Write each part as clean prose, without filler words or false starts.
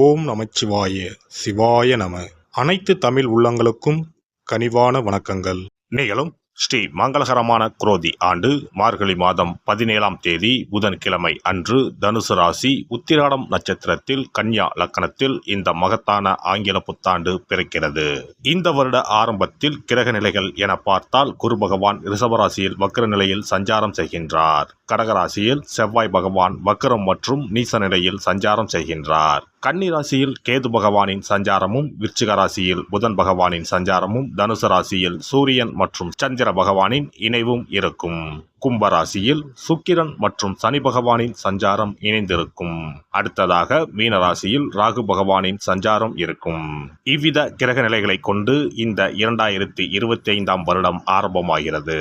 ஓம் நமச்சிவாய சிவாய நம. அனைத்து தமிழ் உள்ளங்களுக்கும் கனிவான வணக்கங்கள். நிகழும் ஸ்ரீ மங்களகரமான குரோதி ஆண்டு மார்கழி மாதம் 17ஆம் தேதி புதன்கிழமை அன்று தனுசு ராசி உத்திராடம் நட்சத்திரத்தில் கன்யா லக்கணத்தில் இந்த மகத்தான ஆங்கில புத்தாண்டு பிறக்கிறது. இந்த வருட ஆரம்பத்தில் கிரக நிலைகள் என பார்த்தால் குரு பகவான் ரிஷபராசியில் வக்ர நிலையில் சஞ்சாரம் செய்கின்றார். கடகராசியில் செவ்வாய் பகவான் வக்ரம் மற்றும் நீச நிலையில் சஞ்சாரம் செய்கின்றார். கன்னி ராசியில் கேது பகவானின் சஞ்சாரமும், விருச்சிக ராசியில் புதன் பகவானின் சஞ்சாரமும், தனுசு ராசியில் சூரியன் மற்றும் சந்திர பகவானின் இணைவும் இருக்கும். கும்பராசியில் சுக்கிரன் மற்றும் சனி பகவானின் சஞ்சாரம் இணைந்திருக்கும். அடுத்ததாக மீனராசியில் ராகு பகவானின் சஞ்சாரம் இருக்கும். இவ்வித கிரக நிலைகளை கொண்டு இந்த 2025ஆம் வருடம் ஆரம்பமாகிறது.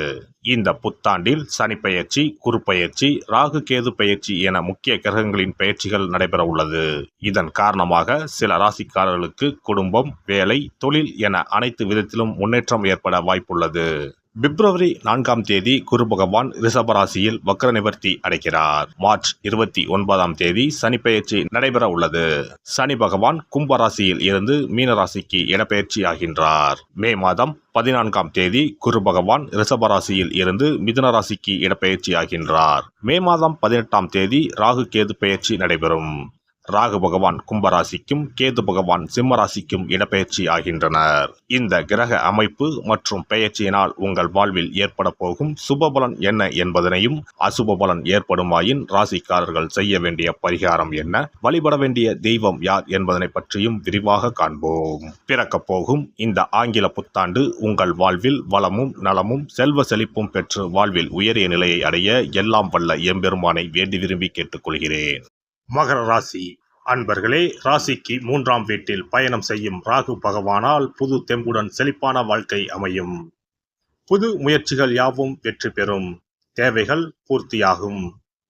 இந்த புத்தாண்டில் சனி பெயர்ச்சி, குரு பெயர்ச்சி, ராகு கேது பெயர்ச்சி என முக்கிய கிரகங்களின் பெயர்ச்சிகள் நடைபெற உள்ளது. இதன் காரணமாக சில ராசிக்காரர்களுக்கு குடும்பம், வேலை, தொழில் என அனைத்து விதத்திலும் முன்னேற்றம் ஏற்பட வாய்ப்புள்ளது. பிப்ரவரி 4ஆம் தேதி குரு பகவான் ரிஷபராசியில் வக்ர நிவர்த்தி அடைகிறார். மார்ச் 29ஆம் தேதி சனி பெயர்ச்சி நடைபெற உள்ளது. சனி பகவான் கும்பராசியில் இருந்து மீனராசிக்கு இடப்பெயர்ச்சி ஆகின்றார். மே மாதம் 14ஆம் தேதி குரு பகவான் ரிஷபராசியில் இருந்து மிதுன ராசிக்கு இடப்பெயர்ச்சி ஆகின்றார். மே மாதம் 18ஆம் தேதி ராகு கேது பெயர்ச்சி நடைபெறும். ராகு பகவான் கும்பராசிக்கும் கேது பகவான் சிம்மராசிக்கும் இடப்பெயர்ச்சி ஆகின்றனர். இந்த கிரக அமைப்பு மற்றும் பெயர்ச்சியினால் உங்கள் வாழ்வில் ஏற்பட போகும் சுபபலன் என்ன என்பதனையும், அசுப பலன் ஏற்படுமாயின் ராசிக்காரர்கள் செய்ய வேண்டிய பரிகாரம் என்ன, வழிபட வேண்டிய தெய்வம் யார் என்பதனை பற்றியும் விரிவாக காண்போம். பிறக்க போகும் இந்த ஆங்கில புத்தாண்டு உங்கள் வாழ்வில் வளமும் நலமும் செல்வ செழிப்பும் பெற்று வாழ்வில் உயரிய நிலையை அடைய எல்லாம் வல்ல எம்பெருமானை வேண்டி விரும்பி கேட்டுக்கொள்கிறேன். மகர ராசி அன்பர்களே, ராசிக்கு 3ஆம் வீட்டில் பயணம் செய்யும் ராகு பகவானால் புது தெம்புடன் செழிப்பான வாழ்க்கை அமையும். புது முயற்சிகள் யாவும் வெற்றி பெறும். தேவைகள் பூர்த்தியாகும்.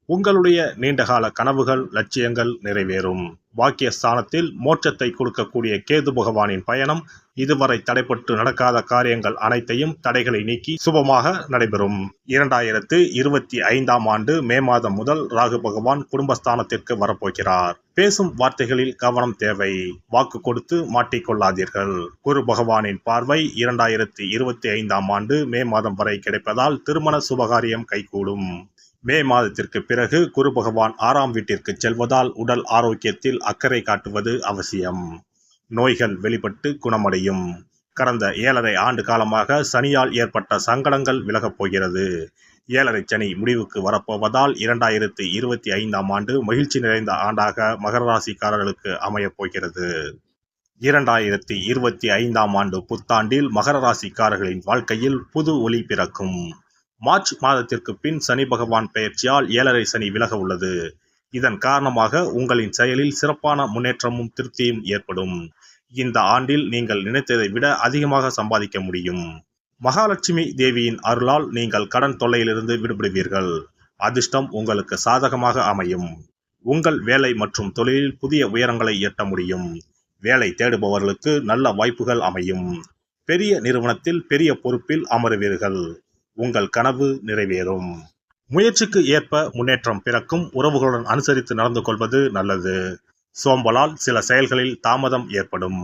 உங்களுடைய நீண்டகால கனவுகள், லட்சியங்கள் நிறைவேறும். பாக்கியஸ்தானத்தில் மோட்சத்தை கொடுக்கக்கூடிய கேது பகவானின் பயணம் இதுவரை தடைப்பட்டு நடக்காத காரியங்கள் அனைத்தையும் தடைகளை நீக்கி சுபமாக நடைபெறும். 2025ஆம் ஆண்டு மே மாதம் முதல் ராகு பகவான் குடும்பஸ்தானத்திற்கு வரப்போகிறார். பேசும் வார்த்தைகளில் கவனம் தேவை. வாக்கு கொடுத்து மாட்டிக்கொள்ளாதீர்கள். குரு பகவானின் பார்வை 2025ஆம் ஆண்டு மே மாதம் வரை கிடைப்பதால் திருமண சுபகாரியம் கைகூடும். மே மாதத்திற்கு பிறகு குரு பகவான் 6ஆம் வீட்டிற்கு செல்வதால் உடல் ஆரோக்கியத்தில் அக்கறை காட்டுவது அவசியம். நோய்கள் வெளிப்பட்டு குணமடையும். கடந்த 7.5 ஆண்டு காலமாக சனியால் ஏற்பட்ட சங்கடங்கள் விலகப் போகிறது. 7.5 சனி முடிவுக்கு வரப்போவதால் 2025ஆம் ஆண்டு மகிழ்ச்சி நிறைந்த ஆண்டாக மகர ராசிக்காரர்களுக்கு அமையப் போகிறது. 2025ஆம் ஆண்டு புத்தாண்டில் மகர ராசிக்காரர்களின் வாழ்க்கையில் புது ஒளி பிறக்கும். மார்ச் மாதத்திற்கு பின் சனி பகவான் பெயர்ச்சியால் 7.5 சனி விலக உள்ளது. இதன் காரணமாக உங்களின் செயலில் சிறப்பான முன்னேற்றமும் திருப்தியும் ஏற்படும். இந்த ஆண்டில் நீங்கள் நினைத்ததை விட அதிகமாக சம்பாதிக்க முடியும். மகாலட்சுமி தேவியின் அருளால் நீங்கள் கடன் தொல்லையிலிருந்து விடுபடுவீர்கள். அதிர்ஷ்டம் உங்களுக்கு சாதகமாக அமையும். உங்கள் வேலை மற்றும் தொழிலில் புதிய உயரங்களை எட்ட முடியும். வேலை தேடுபவர்களுக்கு நல்ல வாய்ப்புகள் அமையும். பெரிய நிறுவனத்தில் பெரிய பொறுப்பில் அமருவீர்கள். உங்கள் கனவு நிறைவேறும். முயற்சிக்கு ஏற்ப முன்னேற்றம் பிறக்கும். உறவுகளுடன் அனுசரித்து நடந்து கொள்வது நல்லது. சோம்பலால் சில செயல்களில் தாமதம் ஏற்படும்.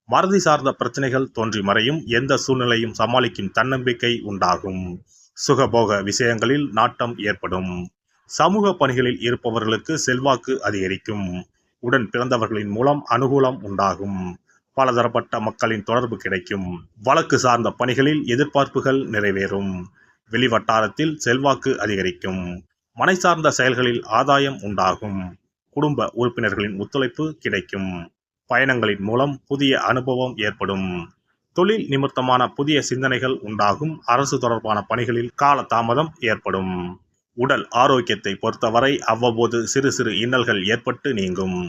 மறதி சார்ந்த பிரச்சனைகள் தோன்றி மறையும். எந்த சூழ்நிலையும் சமாளிக்கும் தன்னம்பிக்கை உண்டாகும். சுகபோக விஷயங்களில் நாட்டம் ஏற்படும். சமூக பணிகளில் இருப்பவர்களுக்கு செல்வாக்கு அதிகரிக்கும். உடன் பிறந்தவர்களின் மூலம் அனுகூலம் உண்டாகும். பலதரப்பட்ட மக்களின் தொடர்பு கிடைக்கும். வழக்கு சார்ந்த பணிகளில் எதிர்பார்ப்புகள் நிறைவேறும். வெளிவட்டாரத்தில் செல்வாக்கு அதிகரிக்கும். மனை சார்ந்த செயல்களில் ஆதாயம் உண்டாகும். குடும்ப உறுப்பினர்களின் ஒத்துழைப்பு கிடைக்கும். பயணங்களின் மூலம் புதிய அனுபவம் ஏற்படும். தொழில் நிமித்தமான புதிய சிந்தனைகள் உண்டாகும். அரசு தொடர்பான பணிகளில் கால தாமதம் ஏற்படும். உடல் ஆரோக்கியத்தை பொறுத்தவரை அவ்வப்போது சிறு சிறு இன்னல்கள் ஏற்பட்டு நீங்கும்.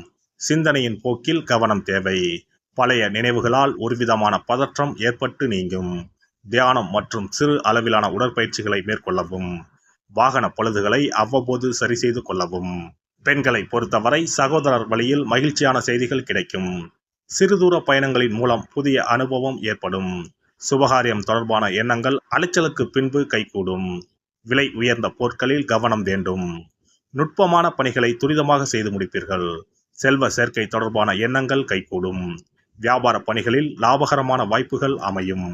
சிந்தனையின் போக்கில் கவனம் தேவை. பழைய நினைவுகளால் ஒருவிதமான பதற்றம் ஏற்பட்டு நீங்கும். தியானம் மற்றும் சிறு அளவிலான உடற்பயிற்சிகளை மேற்கொள்ளவும். வாகன பழுதுகளை அவ்வப்போது சரி செய்து கொள்ளவும். பெண்களை பொறுத்தவரை சகோதரர் வழியில் மகிழ்ச்சியான செய்திகள் கிடைக்கும். சிறுதூர பயணங்களின் மூலம் புதிய அனுபவம் ஏற்படும். சுபகாரியம் தொடர்பான எண்ணங்கள் அலைச்சலுக்கு பின்பு கைகூடும். விலை உயர்ந்த பொருட்களில் கவனம் வேண்டும். நுட்பமான பணிகளை துரிதமாக செய்து முடிப்பீர்கள். செல்வ சேர்க்கை தொடர்பான எண்ணங்கள் கைகூடும். வியாபார பணிகளில் லாபகரமான வாய்ப்புகள் அமையும்.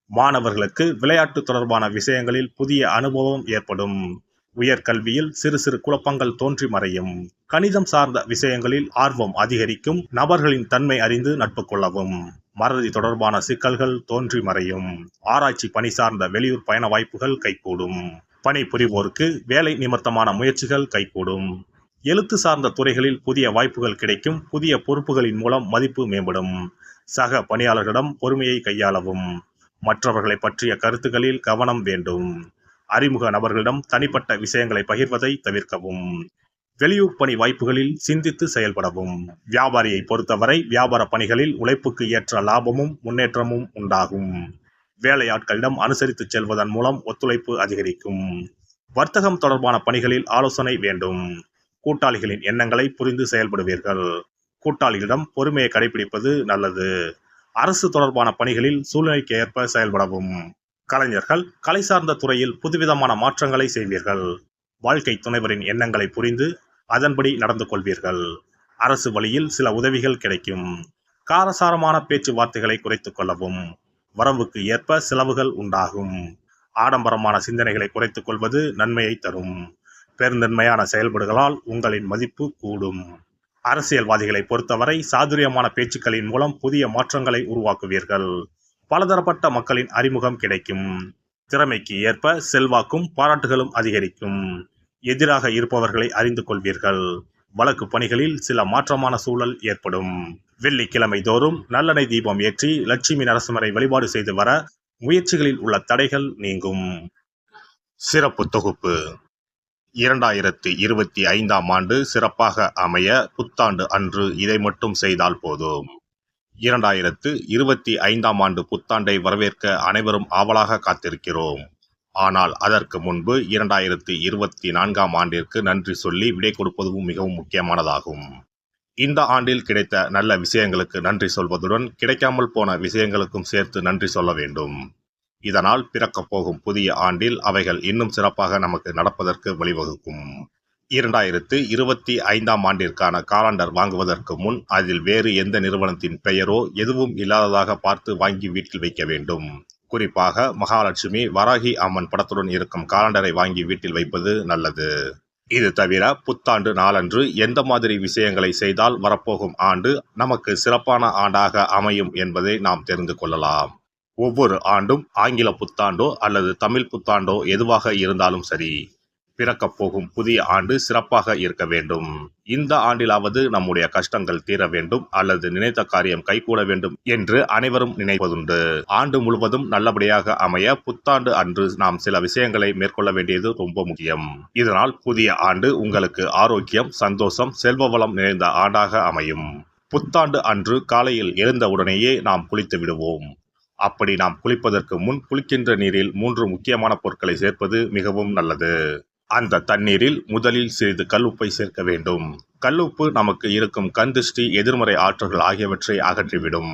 மாணவர்களுக்கு விளையாட்டு தொடர்பான விஷயங்களில் புதிய அனுபவம் ஏற்படும். உயர்கல்வியில் சிறு சிறு குழப்பங்கள் தோன்றி மறையும். கணிதம் சார்ந்த விஷயங்களில் ஆர்வம் அதிகரிக்கும். நபர்களின் தன்மை அறிந்து நட்பு கொள்ளவும். மறதி தொடர்பான சிக்கல்கள் தோன்றி மறையும். ஆராய்ச்சி பணி சார்ந்த வெளியூர் பயண வாய்ப்புகள் கைகூடும். பணி புரிவோருக்கு வேலை நிமித்தமான முயற்சிகள் கைகூடும். எழுத்து சார்ந்த துறைகளில் புதிய வாய்ப்புகள் கிடைக்கும். புதிய பொறுப்புகளின் மூலம் மதிப்பு மேம்படும். சக பணியாளர்களிடம் பொறுமையை கையாளவும். மற்றவர்களை பற்றிய கருத்துக்களில் கவனம் வேண்டும். அறிமுக நபர்களிடம் தனிப்பட்ட விஷயங்களை பகிர்வதை தவிர்க்கவும். வெளியூர் பணி வாய்ப்புகளில் சிந்தித்து செயல்படவும். வியாபாரியை பொறுத்தவரை வியாபார பணிகளில் உழைப்புக்கு ஏற்ற லாபமும் முன்னேற்றமும் உண்டாகும். வேலையாட்களிடம் அனுசரித்து செல்வதன் மூலம் ஒத்துழைப்பு அதிகரிக்கும். வர்த்தகம் தொடர்பான பணிகளில் ஆலோசனை வேண்டும். கூட்டாளிகளின் எண்ணங்களை புரிந்து செயல்படுவீர்கள். கூட்டாளிகளிடம் பொறுமையை கடைபிடிப்பது நல்லது. அரசு தொடர்பான பணிகளில் சூழ்நிலைக்கு ஏற்ப செயல்படவும். கலைஞர்கள் கலை சார்ந்த துறையில் புதுவிதமான மாற்றங்களை செய்வீர்கள். வாழ்க்கை துணைவரின் எண்ணங்களை புரிந்து அதன்படி நடந்து கொள்வீர்கள். அரசு வழியில் சில உதவிகள் கிடைக்கும். காரசாரமான பேச்சுவார்த்தைகளை குறைத்துக் கொள்ளவும். வரவுக்கு ஏற்ப செலவுகள் உண்டாகும். ஆடம்பரமான சிந்தனைகளை குறைத்துக் கொள்வது நன்மையை தரும். பெருந்தன்மையான செயல்பாடுகளால் உங்களின் மதிப்பு கூடும். அரசியல்வாதிகளை பொறுத்தவரை சாதுரியமான பேச்சுக்களின் மூலம் புதிய மாற்றங்களை உருவாக்குவீர்கள். பலதரப்பட்ட மக்களின் அறிமுகம் கிடைக்கும். திறமைக்கு ஏற்ப செல்வாக்கும் பாராட்டுகளும் அதிகரிக்கும். எதிராக இருப்பவர்களை அறிந்து கொள்வீர்கள். வழக்கு பணிகளில் சில மாற்றமான சூழல் ஏற்படும். வெள்ளிக்கிழமை தோறும் நல்லெண்ணெய் தீபம் ஏற்றி லட்சுமி நரசிம்மரை வழிபாடு செய்து வர முயற்சிகளில் உள்ள தடைகள் நீங்கும். சிறப்பு தொகுப்பு. 2025ஆம் ஆண்டு சிறப்பாக அமைய புத்தாண்டு அன்று இதை மட்டும் செய்தால் போதும். 2025ஆம் ஆண்டு புத்தாண்டை வரவேற்க அனைவரும் ஆவலாக காத்திருக்கிறோம். ஆனால் அதற்கு முன்பு 2024ஆம் ஆண்டிற்கு நன்றி சொல்லி விடை கொடுப்பதும் மிகவும் முக்கியமானதாகும். இந்த ஆண்டில் கிடைத்த நல்ல விஷயங்களுக்கு நன்றி சொல்வதுடன் கிடைக்காமல் போன விஷயங்களுக்கும் சேர்த்து நன்றி சொல்ல வேண்டும். இதனால் பிறக்கப் போகும் புதிய ஆண்டில் அவைகள் இன்னும் சிறப்பாக நமக்கு நடப்பதற்கு வழிவகுக்கும். 2025ஆம் ஆண்டிற்கான காலண்டர் வாங்குவதற்கு முன் அதில் வேறு எந்த நிறுவனத்தின் பெயரோ எதுவும் இல்லாததாக பார்த்து வாங்கி வீட்டில் வைக்க வேண்டும். குறிப்பாக மகாலட்சுமி, வராகி அம்மன் படத்துடன் இருக்கும் காலண்டரை வாங்கி வீட்டில் வைப்பது நல்லது. இது தவிர புத்தாண்டு நாளன்று எந்த மாதிரி விஷயங்களை செய்தால் வரப்போகும் ஆண்டு நமக்கு சிறப்பான ஆண்டாக அமையும் என்பதை நாம் தெரிந்து கொள்ளலாம். ஒவ்வொரு ஆண்டும் ஆங்கில புத்தாண்டோ அல்லது தமிழ் புத்தாண்டோ எதுவாக இருந்தாலும் சரி, பிறக்கப் போகும் புதிய ஆண்டு சிறப்பாக இருக்க வேண்டும். இந்த ஆண்டிலாவது நம்முடைய கஷ்டங்கள் தீர வேண்டும் அல்லது நினைத்த காரியம் கைகூட வேண்டும் என்று அனைவரும் நினைப்பதுண்டு. ஆண்டு முழுவதும் நல்லபடியாக அமைய புத்தாண்டு அன்று நாம் சில விஷயங்களை மேற்கொள்ள வேண்டியது ரொம்ப முக்கியம். இதனால் புதிய ஆண்டு உங்களுக்கு ஆரோக்கியம், சந்தோஷம், செல்வ வளம் நிறைந்த ஆண்டாக அமையும். புத்தாண்டு அன்று காலையில் எழுந்தவுடனேயே நாம் குளித்து விடுவோம். அப்படி நாம் குளிப்பதற்கு முன் குளிக்கின்ற நீரில் 3 முக்கியமான பொருட்களை சேர்ப்பது மிகவும் நல்லது. அந்த தண்ணீரில் முதலில் சிறிது கல்லுப்பை சேர்க்க வேண்டும். கல்லுப்பு நமக்கு இருக்கும் கண் திருஷ்டி, எதிர்மறை ஆற்றல்கள் ஆகியவற்றை அகற்றிவிடும்.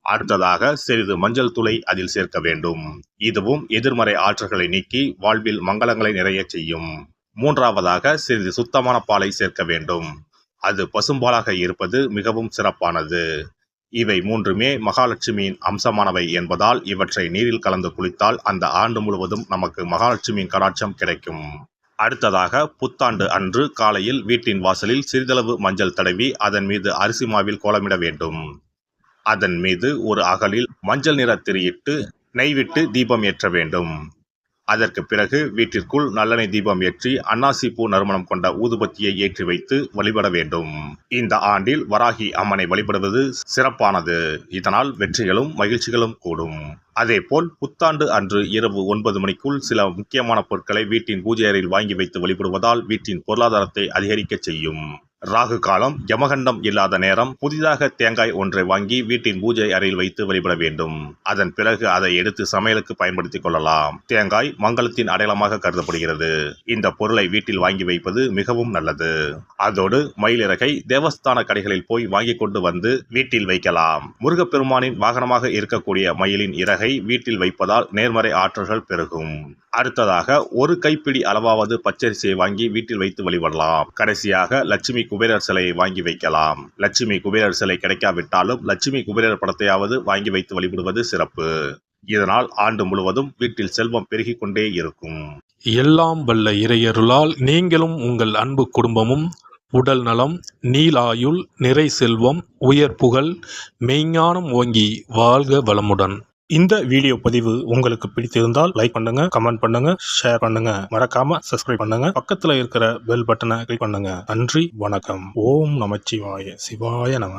அடுத்ததாக சிறிது மஞ்சள் தூளை அதில் சேர்க்க வேண்டும். இதுவும் எதிர்மறை ஆற்றல்களை நீக்கி வாழ்வில் மங்களங்களை நிறைய செய்யும். மூன்றாவதாக சிறிது சுத்தமான பாலை சேர்க்க வேண்டும். அது பசும்பாலாக இருப்பது மிகவும் சிறப்பானது. இவை மூன்றுமே மகாலட்சுமியின் அம்சமானவை என்பதால் இவற்றை நீரில் கலந்து குளித்தால் அந்த ஆண்டு முழுவதும் நமக்கு மகாலட்சுமியின் கடாட்சம் கிடைக்கும். அடுத்ததாக புத்தாண்டு அன்று காலையில் வீட்டின் வாசலில் சிறிதளவு மஞ்சள் தடவி அதன் மீது அரிசி மாவில் கோலமிட வேண்டும். அதன் மீது ஒரு அகலில் மஞ்சள் நிற திரியிட்டு நெய் விட்டு தீபம் ஏற்ற வேண்டும். அதற்கு பிறகு வீட்டிற்குள் நல்லெண்ணெய் தீபம் ஏற்றி அன்னாசி பூ நறுமணம் கொண்ட ஊதுபத்தியை ஏற்றி வைத்து வழிபட வேண்டும். இந்த ஆண்டில் வராகி அம்மனை வழிபடுவது சிறப்பானது. இதனால் வெற்றிகளும் மகிழ்ச்சிகளும் கூடும். அதேபோல் புத்தாண்டு அன்று இரவு 9 மணிக்குள் சில முக்கியமான பொருட்களை வீட்டின் பூஜை அறையில் வாங்கி வைத்து வழிபடுவதால் வீட்டின் பொருளாதாரத்தை அதிகரிக்க செய்யும். ராகு காலம், யமகண்டம் இல்லாத நேரம் புதிதாக தேங்காய் ஒன்றை வாங்கி வீட்டின் பூஜை அறையில் வைத்து வழிபட வேண்டும். அதன் பிறகு அதை எடுத்து சமையலுக்கு பயன்படுத்திக் கொள்ளலாம். தேங்காய் மங்களத்தின் அடையாளமாக கருதப்படுகிறது. இந்த பொருளை வீட்டில் வாங்கி வைப்பது மிகவும் நல்லது. அதோடு மயிலிறகை தேவஸ்தான கடைகளில் போய் வாங்கி கொண்டு வந்து வீட்டில் வைக்கலாம். முருகப்பெருமானின் வாகனமாக இருக்கக்கூடிய மயிலின் இறகை வீட்டில் வைப்பதால் நேர்மறை ஆற்றல்கள் பெருகும். அடுத்ததாக ஒரு கைப்பிடி அளவாவது பச்சரிசியை வாங்கி வீட்டில் வைத்து வழிபடலாம். கடைசியாக லட்சுமி குபேரர் சிலையை வாங்கி வைக்கலாம். லட்சுமி குபேரர் சிலை கிடைக்காவிட்டாலும் லட்சுமி குபேரர் படத்தையாவது வாங்கி வைத்து வழிபடுவது சிறப்பு. இதனால் ஆண்டு முழுவதும் வீட்டில் செல்வம் பெருகிக் கொண்டே இருக்கும். எல்லாம் வல்ல இறையருளால் நீங்களும் உங்கள் அன்பு குடும்பமும் உடல் நலம், நீலாயுள், நிறை செல்வம், உயர் புகழ், மெய்ஞானம் ஓங்கி வாழ்க வளமுடன். இந்த வீடியோ பதிவு உங்களுக்கு பிடித்திருந்தால் லைக் பண்ணுங்க, கமெண்ட் பண்ணுங்க, ஷேர் பண்ணுங்க, மறக்காம சப்ஸ்கிரைப் பண்ணுங்க, பக்கத்துல இருக்கிற பெல் பட்டனை கிளிக் பண்ணுங்க. நன்றி, வணக்கம். ஓம் நமச்சிவாய, சிவாய நம.